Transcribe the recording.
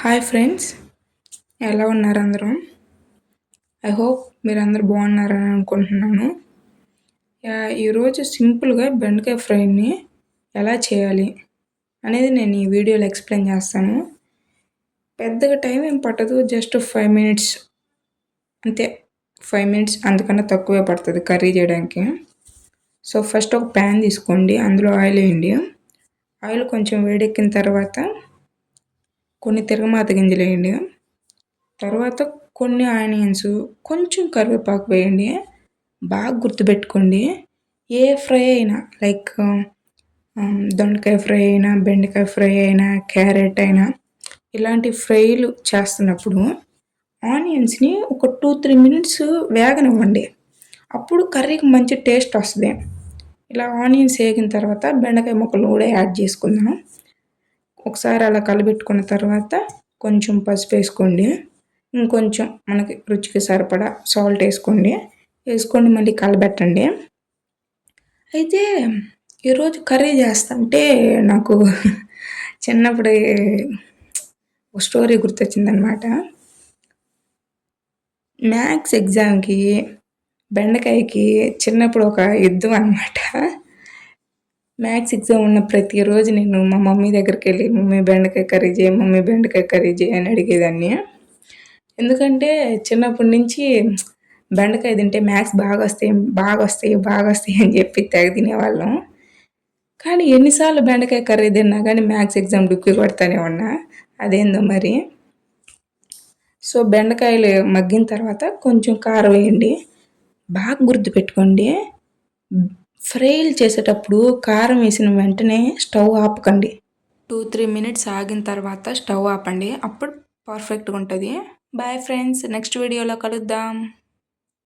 Hi friends, ఎలా ఉన్నారు అందరూ? ఐ హోప్ మీరందరూ బాగున్నారని అనుకుంటున్నాను. ఈరోజు సింపుల్గా బెండకాయ ఫ్రైని ఎలా చేయాలి అనేది నేను ఈ వీడియోలో ఎక్స్ప్లెయిన్ చేస్తాను. పెద్దగా టైం ఏం పట్టదు, జస్ట్ 5 మినిట్స్ అంతే. 5 మినిట్స్ అంతకన్నా తక్కువే పడుతుంది కర్రీ చేయడానికి. సో ఫస్ట్ ఒక ప్యాన్ తీసుకోండి, అందులో ఆయిల్ వేయండి. ఆయిల్ కొంచెం వేడెక్కిన తర్వాత కొన్ని తిరగమాత గింజలు వేయండి. తర్వాత కొన్ని ఆనియన్స్, కొంచెం కరివేపాకు వేయండి. బాగా గుర్తుపెట్టుకోండి, ఏ ఫ్రై అయినా లైక్ దొండకాయ ఫ్రై అయినా, బెండకాయ ఫ్రై అయినా, క్యారెట్ అయినా ఇలాంటి ఫ్రైలు చేస్తున్నప్పుడు ఆనియన్స్ని ఒక 2-3 మినిట్స్ వేగనివ్వండి. అప్పుడు కర్రీకి మంచి టేస్ట్ వస్తుంది. ఇలా ఆనియన్స్ వేగిన తర్వాత బెండకాయ ముక్కలు కూడా యాడ్ చేసుకుందాం. ఒకసారి అలా కలబెట్టుకున్న తర్వాత కొంచెం పసుపు వేసుకోండి. ఇంకొంచెం మనకి రుచికి సరిపడా సాల్ట్ వేసుకొని మళ్ళీ కలబెట్టండి. అయితే ఈరోజు కర్రీ చేస్తుంటే నాకు చిన్నప్పుడు ఒక స్టోరీ గుర్తొచ్చిందనమాట. మ్యాథ్స్ ఎగ్జామ్కి బెండకాయకి చిన్నప్పుడు ఒక యుద్ధం అనమాట. మ్యాథ్స్ ఎగ్జామ్ ఉన్న ప్రతిరోజు నేను మా మమ్మీ దగ్గరికి వెళ్ళి, మమ్మీ బెండకాయ కర్రీ చేయి, మమ్మీ బెండకాయ కర్రీ చేయి అని అడిగేదాన్ని. ఎందుకంటే చిన్నప్పటి నుంచి బెండకాయ తింటే మ్యాథ్స్ బాగా వస్తాయి అని చెప్పి తెగ తినేవాళ్ళం. కానీ ఎన్నిసార్లు బెండకాయ కర్రీ తిన్నా కానీ మ్యాథ్స్ ఎగ్జామ్ డుక్కి కొడతానే ఉన్నా, అదేందో మరి. సో బెండకాయలు మగ్గిన తర్వాత కొంచెం కారం వేయండి. బాగా గుర్తుపెట్టుకోండి, ఫ్రైలు చేసేటప్పుడు కారం వేసిన వెంటనే స్టవ్ ఆపకండి. 2-3 మినిట్స్ ఆగిన తర్వాత స్టవ్ ఆపండి, అప్పుడు పర్ఫెక్ట్గా ఉంటుంది. బాయ్ ఫ్రెండ్స్, నెక్స్ట్ వీడియోలో కలుద్దాం.